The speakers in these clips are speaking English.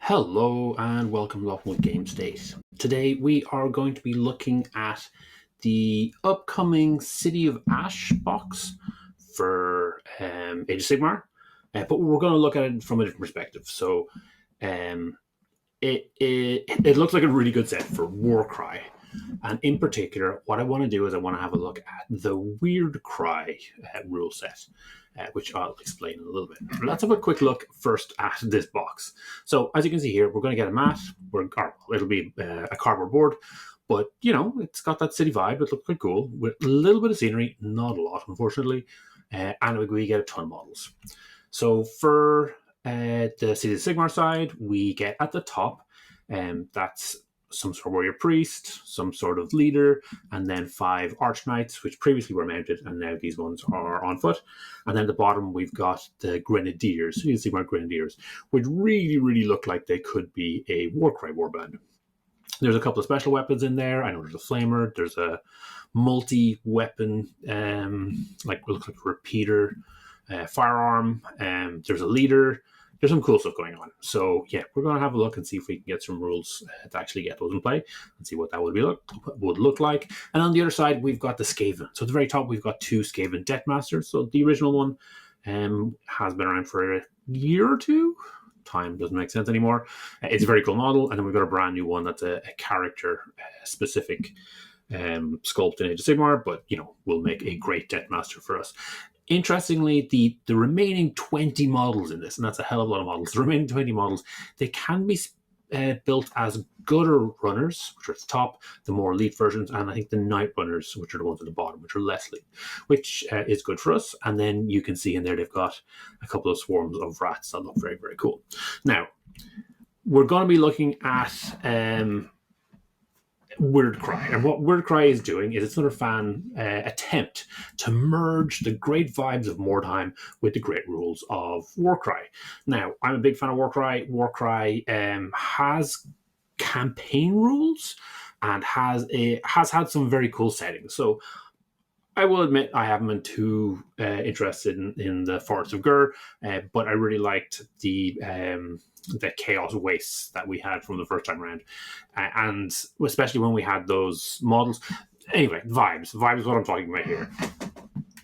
Hello and welcome to Lockwood Game State. Today we are going to be looking at the upcoming City of Ash box for Age of Sigmar, but we're going to look at it from a different perspective. So it looks like a really good set for Warcry. And in particular, what I want to do is I want to have a look at the Wyrdcry rule set, which I'll explain in a little bit. Let's have a quick look first at this box. So as you can see here, we're going to get a mat. It'll be a cardboard board, but it's got that city vibe. It looks quite cool with a little bit of scenery, not a lot, unfortunately, and we get a ton of models. So for the Cities of Sigmar side, we get at the top, that's some sort of warrior priest, some sort of leader, and then 5 arch knights, which previously were mounted, and now these ones are on foot. And then at the bottom, we've got the grenadiers, you can see my grenadiers, which really look like they could be a Warcry warband. There's a couple of special weapons in there. I know there's a flamer, there's a multi-weapon, it looks like a repeater, firearm, there's a leader. There's some cool stuff going on. So yeah, we're going to have a look and see if we can get some rules to actually get those in play and see what that would look like. And on the other side, we've got the Skaven. So at the very top, we've got 2 Skaven Death Masters. So the original one has been around for a year or two. Time doesn't make sense anymore. It's a very cool model. And then we've got a brand new one that's a character specific sculpt in Age of Sigmar, but will make a great Death Master for us. Interestingly, the remaining 20 models in this, and that's a hell of a lot of models, the remaining 20 models, they can be built as gutter runners, which are at the top, the more elite versions, and I think the night runners, which are the ones at the bottom, which are less elite, which is good for us. And then you can see in there they've got a couple of swarms of rats that look very cool. Now, we're going to be looking at Wyrdcry. And what Wyrdcry is doing is it's another fan attempt to merge the great vibes of Mordheim with the great rules of Warcry. Now, I'm a big fan of Warcry. Warcry has campaign rules and has had some very cool settings. So I will admit I haven't been too interested in the Forest of Gur, but I really liked the chaos wastes that we had from the first time around, and especially when we had those models. Anyway, vibes is what I'm talking about here.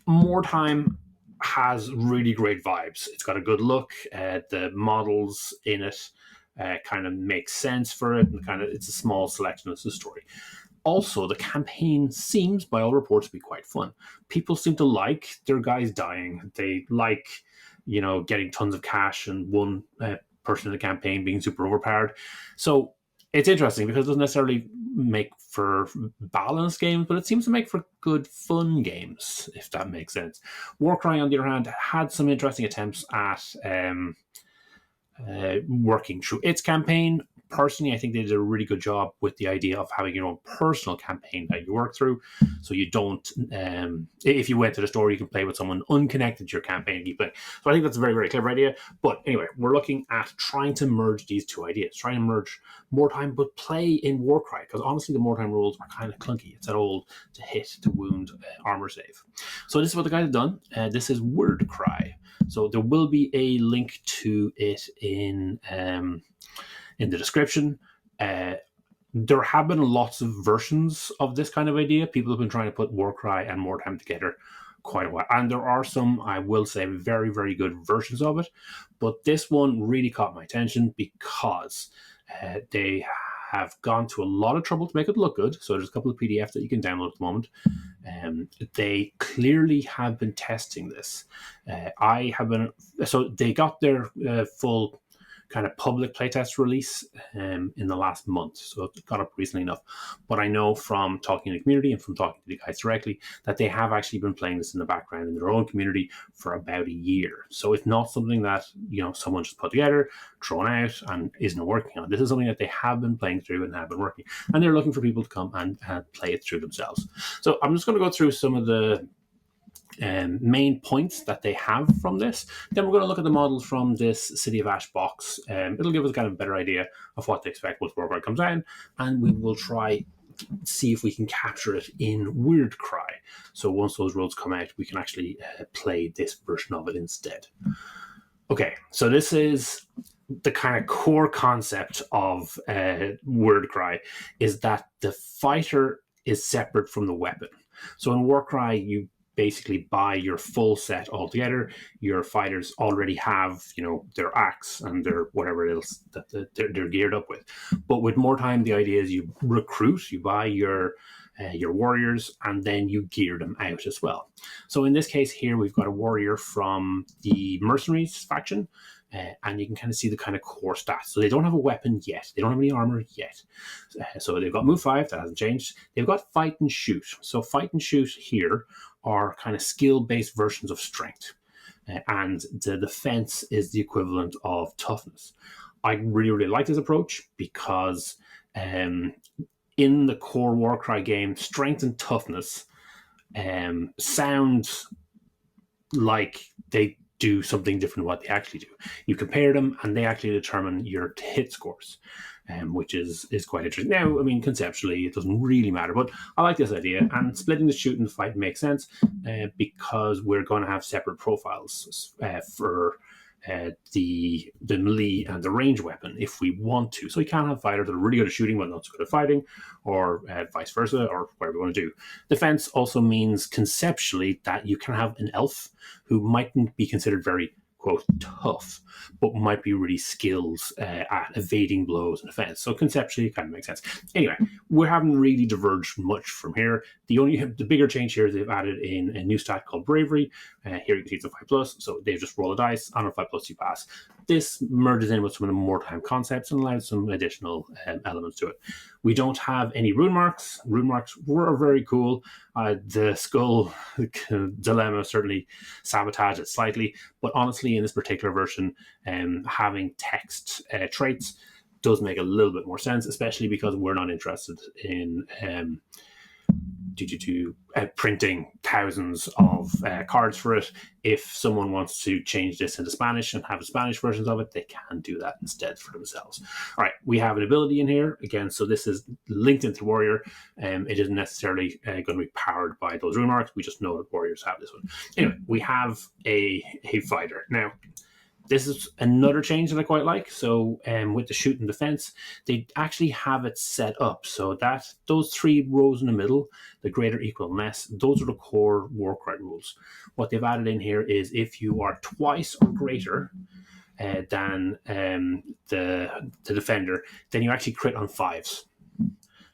Mordheim has really great vibes. It's got a good look. The models in it kind of make sense for it, and it's a small selection of the story. Also, the campaign seems, by all reports, to be quite fun. People seem to like their guys dying. They like, getting tons of cash and one person in the campaign being super overpowered. So it's interesting because it doesn't necessarily make for balanced games, but it seems to make for good fun games, if that makes sense. Warcry, on the other hand, had some interesting attempts at working through its campaign. Personally, I think they did a really good job with the idea of having your own personal campaign that you work through. So you don't, if you went to the store, you can play with someone unconnected to your campaign and keep playing. So I think that's a very clever idea. But anyway, we're looking at trying to merge these two ideas, trying to merge Mordheim, but play in Warcry. Because honestly, the Mordheim rules are kind of clunky. It's that old to hit, to wound, armor save. So this is what the guys have done. This is Wyrdcry. So there will be a link to it in the description. There have been lots of versions of this kind of idea. People have been trying to put Warcry and Mordheim together quite a while. And there are some, I will say, very good versions of it. But this one really caught my attention because they have gone to a lot of trouble to make it look good. So there's a couple of PDFs that you can download at the moment. They clearly have been testing this. So they got their full kind of public playtest release in the last month, so it got up recently enough. But I know from talking to the community and from talking to the guys directly that they have actually been playing this in the background in their own community for about a year. So it's not something that someone just put together, thrown out, and isn't working on. This is something that they have been playing through and have been working, and they're looking for people to come and play it through themselves. So I'm just going to go through some of the main points that they have from this. Then we're going to look at the models from this City of Ash box. It'll give us kind of a better idea of what to expect once Warcry comes out, and we will try see if we can capture it in Wyrdcry. So once those rules come out, we can actually play this version of it instead. Okay, so this is the kind of core concept of Wyrdcry is that the fighter is separate from the weapon. So in Warcry, you basically buy your full set altogether. Your fighters already have, their axe and their whatever else that they're geared up with. But with Mordheim, the idea is you recruit, you buy your warriors, and then you gear them out as well. So in this case here, we've got a warrior from the Mercenaries faction, and you can kind of see the kind of core stats. So they don't have a weapon yet. They don't have any armor yet. So they've got move 5, that hasn't changed. They've got fight and shoot. So fight and shoot here are kind of skill-based versions of strength. And the defense is the equivalent of toughness. I really, really like this approach because in the core Warcry game, strength and toughness sound like they do something different than what they actually do. You compare them and they actually determine your hit scores, which is quite interesting. Now, I mean, conceptually, it doesn't really matter, but I like this idea. And splitting the shoot and the fight makes sense because we're going to have separate profiles for the melee and the range weapon if we want to. So we can have fighters that are really good at shooting but not so good at fighting, or vice versa, or whatever we want to do. Defense also means conceptually that you can have an elf who mightn't be considered very, quote, tough, but might be really skilled at evading blows and defense. So conceptually, it kind of makes sense. Anyway, we haven't really diverged much from here. The bigger change here is they've added in a new stat called Bravery. Here you can see it's a 5+, so they just roll a dice. On a 5+, you pass. This merges in with some of the Mordheim concepts and allows some additional elements to it. We don't have any rune marks. Rune marks were very cool. The skull dilemma certainly sabotaged it slightly, but honestly, in this particular version, having text traits does make a little bit more sense, especially because we're not interested in printing thousands of cards for it. If someone wants to change this into Spanish and have Spanish versions of it, they can do that instead for themselves. All right, we have an ability in here again, so this is linked into Warrior. It isn't necessarily going to be powered by those rune marks. We just know that Warriors have this one. Anyway, we have a fighter now. This is another change that I quite like. So with the shoot and defense, they actually have it set up so that those 3 rows in the middle, the greater, equal, and less, those are the core Warcry rules. What they've added in here is if you are twice or greater than the defender, then you actually crit on 5s.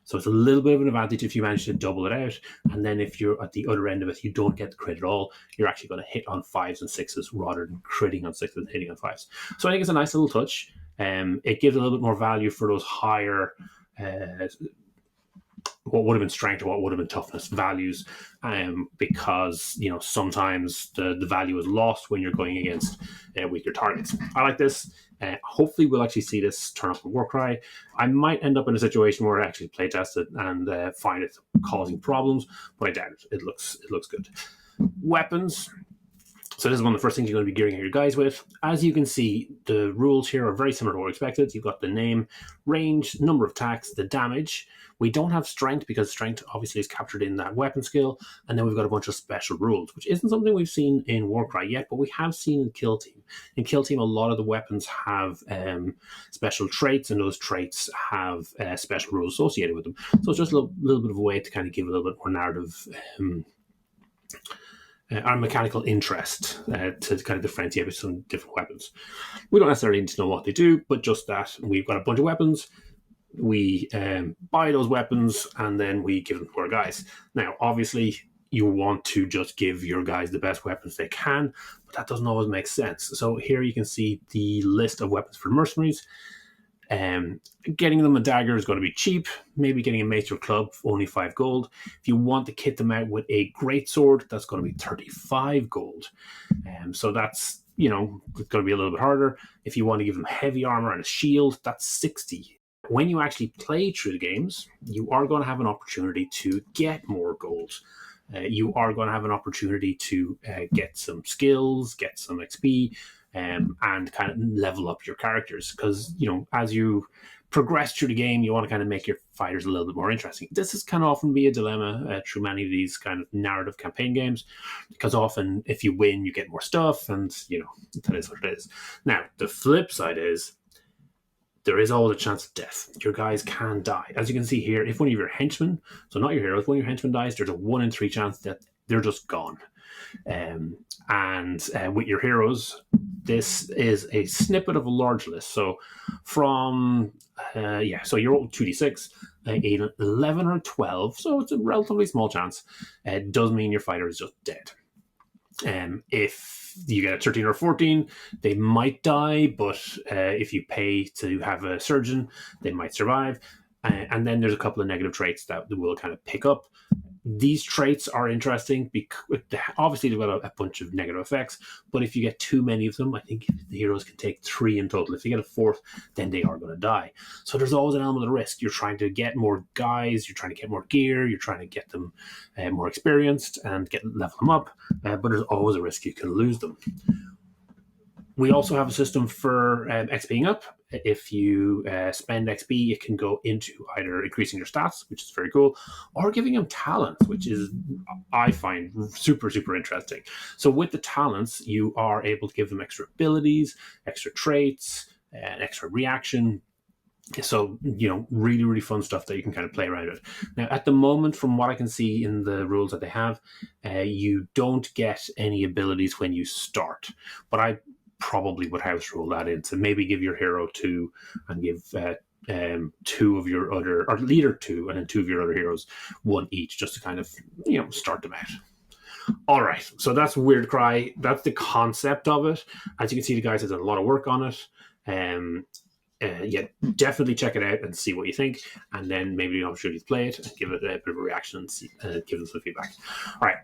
So it's a little bit of an advantage if you manage to double it out. And then if you're at the other end of it, you don't get the crit at all. You're actually going to hit on 5s and 6s rather than critting on 6s and hitting on 5s. So I think it's a nice little touch. It gives a little bit more value for those higher, what would have been strength or what would have been toughness values, because sometimes the value is lost when you're going against weaker targets. I like this. Hopefully we'll actually see this turn up in Warcry. I might end up in a situation where I actually playtest it and find it causing problems, but I doubt it. It looks good. Weapons. So this is one of the first things you're going to be gearing your guys with. As you can see, the rules here are very similar to what we expected. You've got the name, range, number of attacks, the damage. We don't have strength because strength obviously is captured in that weapon skill. And then we've got a bunch of special rules, which isn't something we've seen in Warcry yet, but we have seen in Kill Team. In Kill Team, a lot of the weapons have special traits, and those traits have special rules associated with them. So it's just a little bit of a way to kind of give a little bit more narrative our mechanical interest to kind of differentiate between different weapons. We don't necessarily need to know what they do, but just that we've got a bunch of weapons. We buy those weapons and then we give them to our guys. Now, obviously, you want to just give your guys the best weapons they can, but that doesn't always make sense. So here you can see the list of weapons for mercenaries. Getting them a dagger is going to be cheap. Maybe getting a mace or club for only 5 gold. If you want to kit them out with a greatsword, that's going to be 35 gold. So that's, it's going to be a little bit harder. If you want to give them heavy armor and a shield, that's 60. When you actually play through the games, you are going to have an opportunity to get more gold. You are going to have an opportunity to get some skills, get some XP, and kind of level up your characters. Because, as you progress through the game, you want to kind of make your fighters a little bit more interesting. This is kind of often be a dilemma through many of these kind of narrative campaign games, because often if you win, you get more stuff, and, that is what it is. Now, the flip side is, there is always a chance of death. Your guys can die. As you can see here, if one of your henchmen, so not your hero, if one of your henchmen dies, there's a 1 in 3 chance that they're just gone. And with your heroes, this is a snippet of a large list. So from, so you're all 2d6, an 11 or 12, so it's a relatively small chance. It does mean your fighter is just dead. If you get a 13 or 14, they might die, but if you pay to have a surgeon, they might survive. And then there's a couple of negative traits that will kind of pick up. These traits are interesting because obviously they've got a bunch of negative effects, but if you get too many of them, I think the heroes can take 3 in total. If you get a 4th, then they are going to die. So there's always an element of risk. You're trying to get more guys, you're trying to get more gear, you're trying to get them more experienced and level them up, but there's always a risk you can lose them. We also have a system for XPing up. If you spend XP, it can go into either increasing your stats, which is very cool, or giving them talents, which is, I find, super, super interesting. So with the talents, you are able to give them extra abilities, extra traits, extra reaction. So, really, really fun stuff that you can kind of play around with. Now, at the moment, from what I can see in the rules that they have, you don't get any abilities when you start. But I probably would house rule that in. So maybe give your hero 2 and give 2 of your other, or leader 2, and then 2 of your other heroes 1 each, just to kind of, start them out. All right, so that's Wyrdcry. That's the concept of it. As you can see, the guys have done a lot of work on it. Definitely check it out and see what you think, and then maybe an opportunity to play it and give it a bit of a reaction and give them some feedback. All right,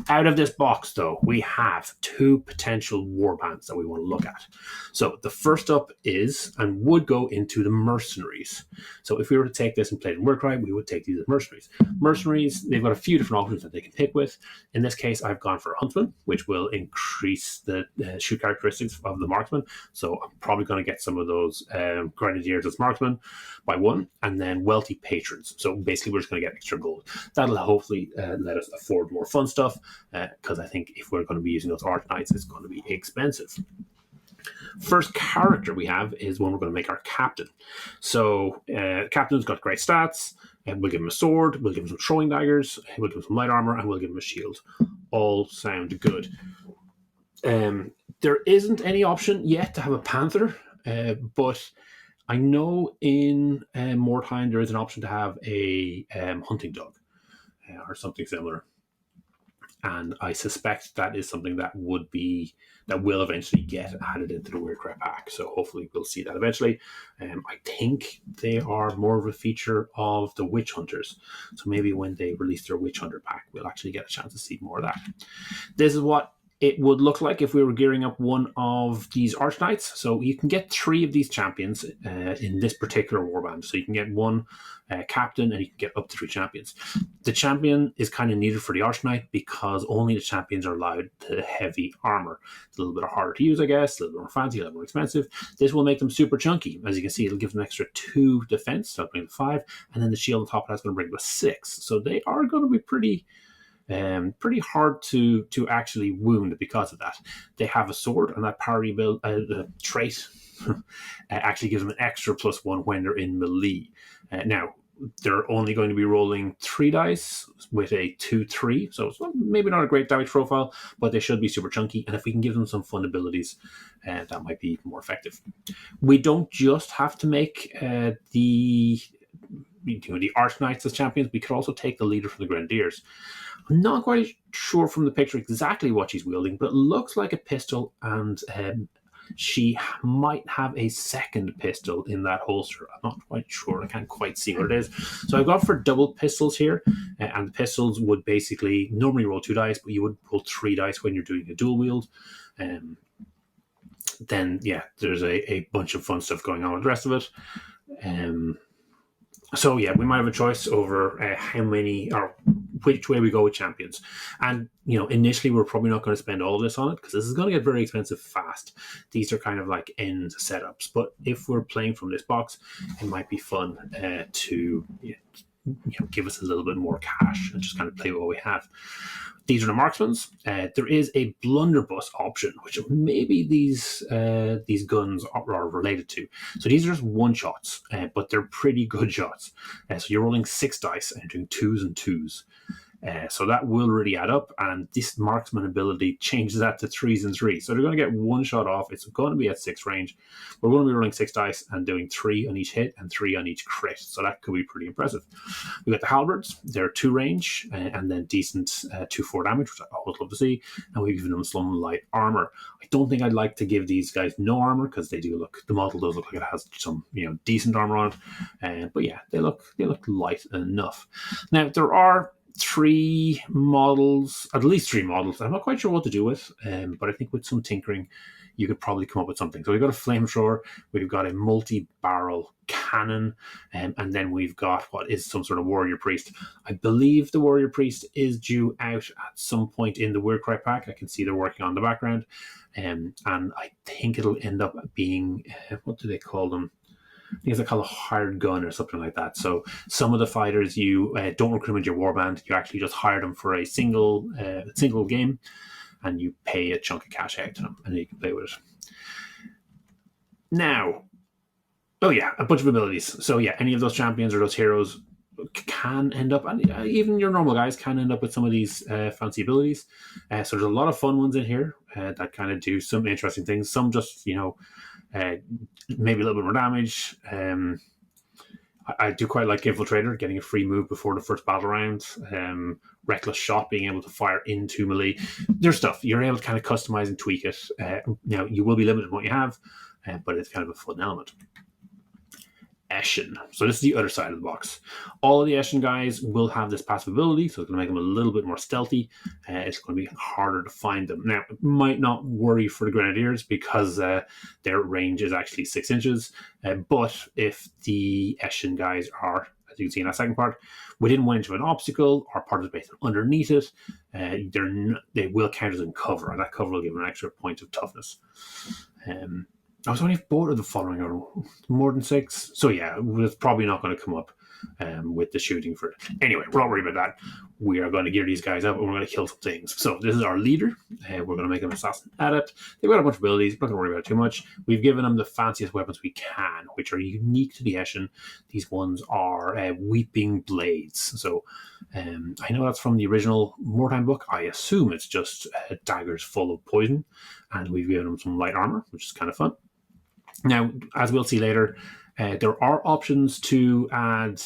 out of this box, though, we have 2 potential warbands that we want to look at. So the first up is, and would go into the Mercenaries. So if we were to take this and play it in Warcry, we would take these as Mercenaries. Mercenaries, they've got a few different options that they can pick with. In this case, I've gone for Huntsman, which will increase the shoot characteristics of the Marksman. So I'm probably going to get some of those Grenadiers as Marksman by 1, and then Wealthy Patrons. So basically, we're just going to get extra gold. That'll hopefully let us afford more fun stuff, because I think if we're going to be using those Arch Knights, it's going to be expensive. First character we have is one we're going to make our captain. So captain's got great stats, and we'll give him a sword, we'll give him some throwing daggers, we'll give him some light armor, and we'll give him a shield. All sound good. There isn't any option yet to have a panther, but I know in Mordheim there is an option to have a hunting dog or something similar. And I suspect that is something that will eventually get added into the Wyrdcry pack. So hopefully we'll see that eventually. I think they are more of a feature of the Witch Hunters. So maybe when they release their Witch Hunter pack, we'll actually get a chance to see more of that. This is what it would look like if we were gearing up one of these Arch Knights. So you can get 3 of these champions in this particular warband. So you can get 1 captain, and you can get up to 3 champions. The champion is kind of needed for the Arch Knight because only the champions are allowed the heavy armor. It's a little bit harder to use, I guess, a little bit more fancy, a little more expensive. This will make them super chunky. As you can see, it'll give them an extra 2 defense, so that'll bring them 5, and then the shield on top of that's going to bring them 6. So they are going to be pretty hard to actually wound because of that. They have a sword, and that parry build trait actually gives them an extra +1 when they're in melee. Now, they're only going to be rolling 3 dice with a 2-3, so it's maybe not a great damage profile, but they should be super chunky, and if we can give them some fun abilities, that might be more effective. We don't just have to make the Arch Knights as champions. We could also take the leader from the Grenadiers. I'm not quite sure from the picture exactly what she's wielding, but it looks like a pistol, and she might have a second pistol in that holster. I'm not quite sure. I can't quite see what it is. So I've got for double pistols here, and the pistols would basically normally roll 2 dice, but you would roll 3 dice when you're doing a dual wield. Then, there's a bunch of fun stuff going on with the rest of it. So we might have a choice over how many or which way we go with champions. And, initially we're probably not going to spend all of this on it because this is going to get very expensive fast. These are kind of like end setups. But if we're playing from this box, it might be fun to give us a little bit more cash and just kind of play what we have. These are the marksmans. There is a blunderbuss option, which maybe these guns are related to. So these are just one shots, but they're pretty good shots. So you're rolling 6 dice and doing 2s and 2s. So that will really add up, and this marksman ability changes that to 3s and 3s. So they're going to get one shot off. It's going to be at 6 range. We're going to be rolling 6 dice and doing 3 on each hit and 3 on each crit. So that could be pretty impressive. We got the halberds. They're 2 range and then decent 2-4 damage, which I always love to see. And we've given them some light armor. I don't think I'd like to give these guys no armor because they do look. The model does look like it has some decent armor on it. But yeah, they look light enough. Now there are 3 models, at least 3 models. I'm not quite sure what to do with, but I think with some tinkering, you could probably come up with something. So we've got a flamethrower, we've got a multi-barrel cannon, and then we've got what is some sort of warrior priest. I believe the warrior priest is due out at some point in the Wyrdcry pack. I can see they're working on the background, and I think it'll end up being, what do they call them? I think it's called a hired gun or something like that. So some of the fighters, you don't recruit them into your warband. You actually just hire them for a single game, and you pay a chunk of cash out to them, and you can play with it. Now, a bunch of abilities. So yeah, any of those champions or those heroes can end up, and even your normal guys can end up with some of these fancy abilities. So there's a lot of fun ones in here that kind of do some interesting things. Some just, maybe a little bit more damage. I do quite like Infiltrator, getting a free move before the first battle round. Reckless Shot, being able to fire into melee. There's stuff. You're able to kind of customize and tweak it. You will be limited in what you have, but it's kind of a fun element. Eshin. So this is the other side of the box. All of the Eshin guys will have this passive ability, so it's going to make them a little bit more stealthy. It's going to be harder to find them. Now, it might not worry for the Grenadiers because their range is actually 6 inches. But if the Eshin guys are, as you can see in that second part, within 1 inch of an obstacle or part of the base underneath it, they will count as in cover, and that cover will give them an extra point of toughness. I was only if both of the following are more than 6. So yeah, it's probably not going to come up with the shooting for it. Anyway, we're not worried about that. We are going to gear these guys up and we're going to kill some things. So this is our leader. We're going to make them assassin adept. They've got a bunch of abilities. We're not going to worry about it too much. We've given them the fanciest weapons we can, which are unique to the Eshin. These ones are weeping blades. So I know that's from the original Mordheim book. I assume it's just daggers full of poison. And we've given them some light armor, which is kind of fun. Now, as we'll see later, there are options to add,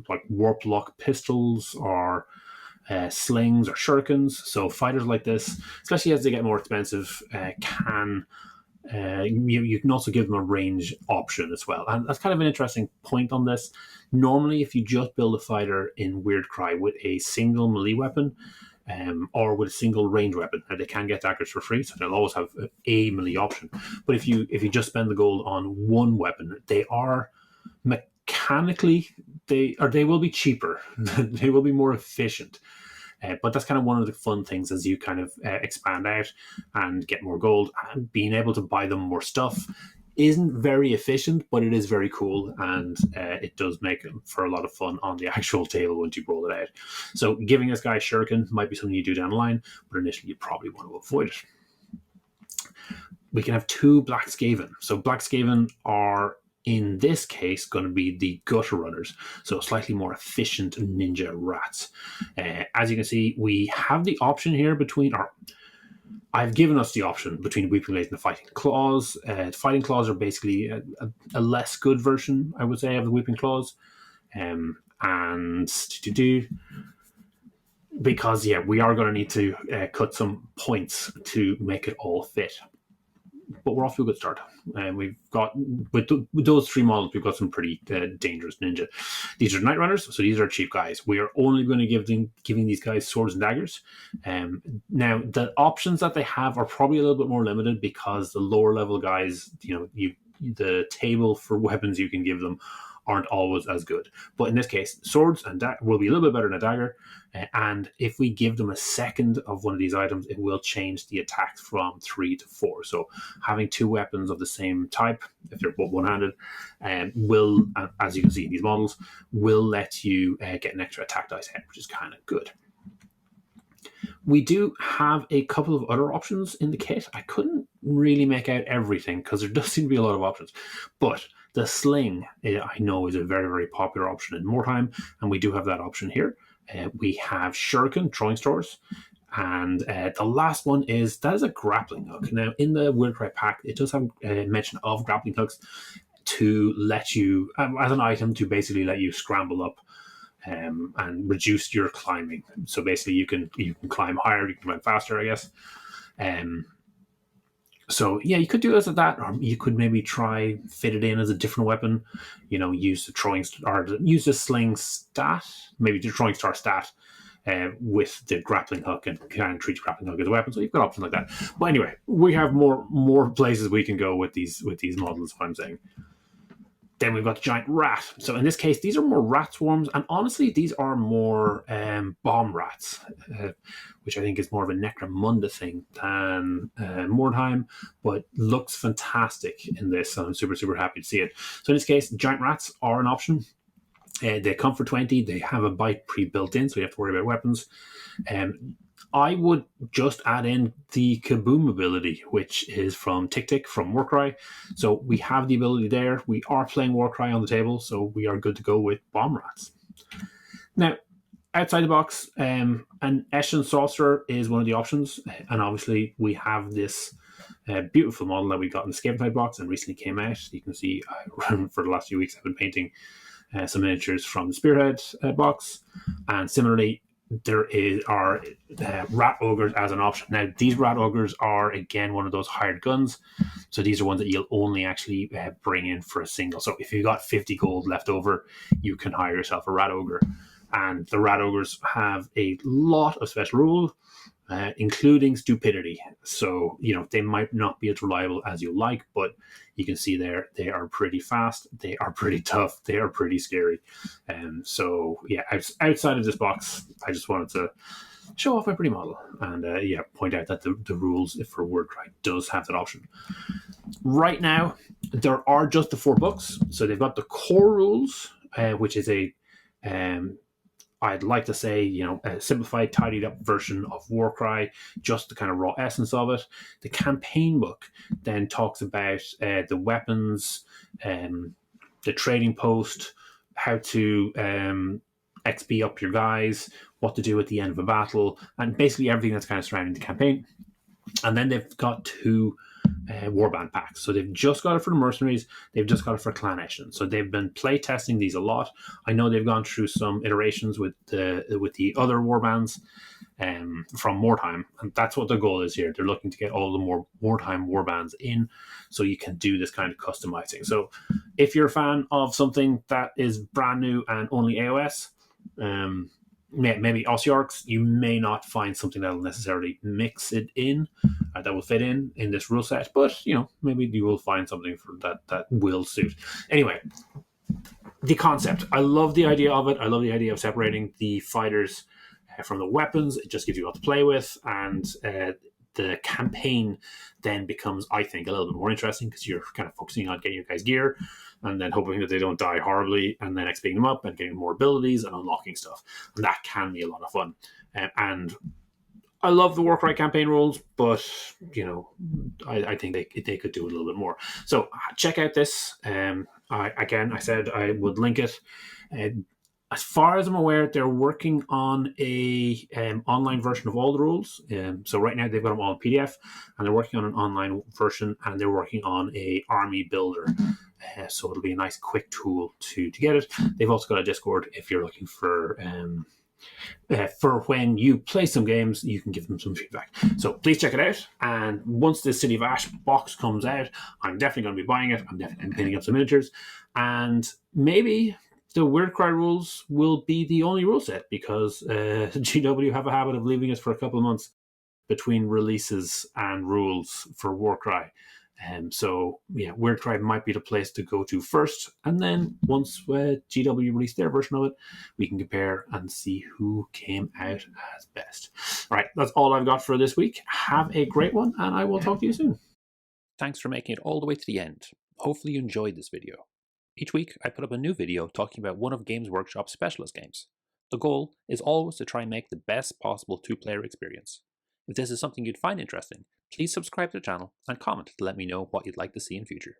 like warp lock pistols or slings or shurikens. So fighters like this, especially as they get more expensive, can you can also give them a range option as well. And that's kind of an interesting point on this. Normally, if you just build a fighter in Wyrdcry with a single melee weapon, or with a single range weapon, and they can get daggers for free, so they'll always have a melee option. But if you just spend the gold on one weapon, they are mechanically they will be cheaper. They will be more efficient. But that's kind of one of the fun things as you kind of expand out and get more gold, and being able to buy them more stuff isn't very efficient, but it is very cool, and it does make it for a lot of fun on the actual table once you roll it out. So giving this guy shuriken might be something you do down the line, but initially you probably want to avoid it. We can have 2 Black Skaven. So Black Skaven are, in this case, going to be the gutter runners, so slightly more efficient ninja rats. As you can see, we have the option here between our... I've given us the option between Weeping Blades and the Fighting Claws. The Fighting Claws are basically a less good version, I would say, of the Weeping Claws. Because, we are going to need to cut some points to make it all fit. But we're off to a good start. And we've got, with those 3 models, we've got some pretty dangerous ninja. These are Night Runners, so these are cheap guys. We are only going to giving these guys swords and daggers. Now, the options that they have are probably a little bit more limited because the lower level guys, the table for weapons you can give them aren't always as good. But in this case, swords and will be a little bit better than a dagger. And if we give them a second of one of these items, it will change the attack from 3 to 4. So having 2 weapons of the same type, if they're both one-handed, will, as you can see in these models, will let you get an extra attack dice head, which is kind of good. We do have a couple of other options in the kit. I couldn't really make out everything because there does seem to be a lot of options. But the sling, I know, is a very, very popular option in Mordheim, and we do have that option here. We have shuriken, throwing stores, and the last one is a grappling hook. Now, in the Wyrdcry pack, it does have mention of grappling hooks to let you, as an item, to basically let you scramble up and reduce your climbing. So basically, you can climb higher, you can climb faster, I guess. So yeah, you could do this at that, or you could maybe try fit it in as a different weapon. Use the throwing or use the sling stat, maybe the throwing star stat with the grappling hook, and kind of treat the grappling hook as a weapon. So you've got options like that. But anyway, we have more places we can go with these models. What I'm saying. Then we've got the giant rat. So in this case, these are more rat swarms, and honestly, these are more bomb rats, which I think is more of a Necromunda thing than Mordheim, but looks fantastic in this. So I'm super, super happy to see it. So in this case, giant rats are an option. They come for 20. They have a bite pre-built in, so you have to worry about weapons. I would just add in the Kaboom ability, which is from Tick from Warcry. So we have the ability there. We are playing Warcry on the table, so we are good to go with bomb rats. Now, outside the box, an Eshin Sorcerer is one of the options, and obviously we have this beautiful model that we got in the Scale Type box and recently came out. You can see for the last few weeks I've been painting some miniatures from the Spearhead box, and similarly there are rat ogres as an option. Now, these rat ogres are, again, one of those hired guns. So these are ones that you'll only actually bring in for a single. So if you've got 50 gold left over, you can hire yourself a rat ogre. And the rat ogres have a lot of special rules, including stupidity. So, they might not be as reliable as you like, but you can see there, they are pretty fast, they are pretty tough, they are pretty scary. So, yeah, outside of this box, I just wanted to show off my pretty model and, point out that the rules for Wyrdcry does have that option. Right now, there are just the 4 books. So they've got the core rules, which is I'd like to say, a simplified, tidied up version of Warcry, just the kind of raw essence of it. The campaign book then talks about the weapons, the trading post, how to XP up your guys, what to do at the end of a battle, and basically everything that's kind of surrounding the campaign. And then they've got 2 warband packs. So they've just got it for the mercenaries, they've just got it for Clan Eshin. So they've been play testing these a lot. I know they've gone through some iterations with the other warbands from Mordheim, and that's what their goal is here. They're looking to get all the more Mordheim warbands in, so you can do this kind of customizing. So if you're a fan of something that is brand new and only AOS, maybe Ossiarchs, you may not find something that will necessarily mix it in, that will fit in this rule set, but maybe you will find something for that will suit. Anyway, the concept, I love the idea of it. I love the idea of separating the fighters from the weapons. It just gives you a lot to play with, and the campaign then becomes, I think, a little bit more interesting because you're kind of focusing on getting your guys gear and then hoping that they don't die horribly, and then XPing them up and getting more abilities and unlocking stuff. And that can be a lot of fun. And I love the Warcry campaign rules, but, I think they could do a little bit more. So check out this. I said I would link it. As far as I'm aware, they're working on a online version of all the rules. So right now they've got them all in PDF, and they're working on an online version, and they're working on a army builder. So it'll be a nice, quick tool to get it. They've also got a Discord if you're looking for when you play some games, you can give them some feedback. So please check it out. And once the City of Ash box comes out, I'm definitely going to be buying it. I'm definitely painting up some miniatures, and maybe the Wyrdcry rules will be the only rule set, because GW have a habit of leaving us for a couple of months between releases and rules for Warcry. So yeah, Wyrdcry might be the place to go to first, and then once GW release their version of it, we can compare and see who came out as best. All right, that's all I've got for this week. Have a great one, and I will talk to you soon. Thanks for making it all the way to the end. Hopefully you enjoyed this video. Each week I put up a new video talking about one of Games Workshop's specialist games. The goal is always to try and make the best possible two-player experience. If this is something you'd find interesting, please subscribe to the channel and comment to let me know what you'd like to see in future.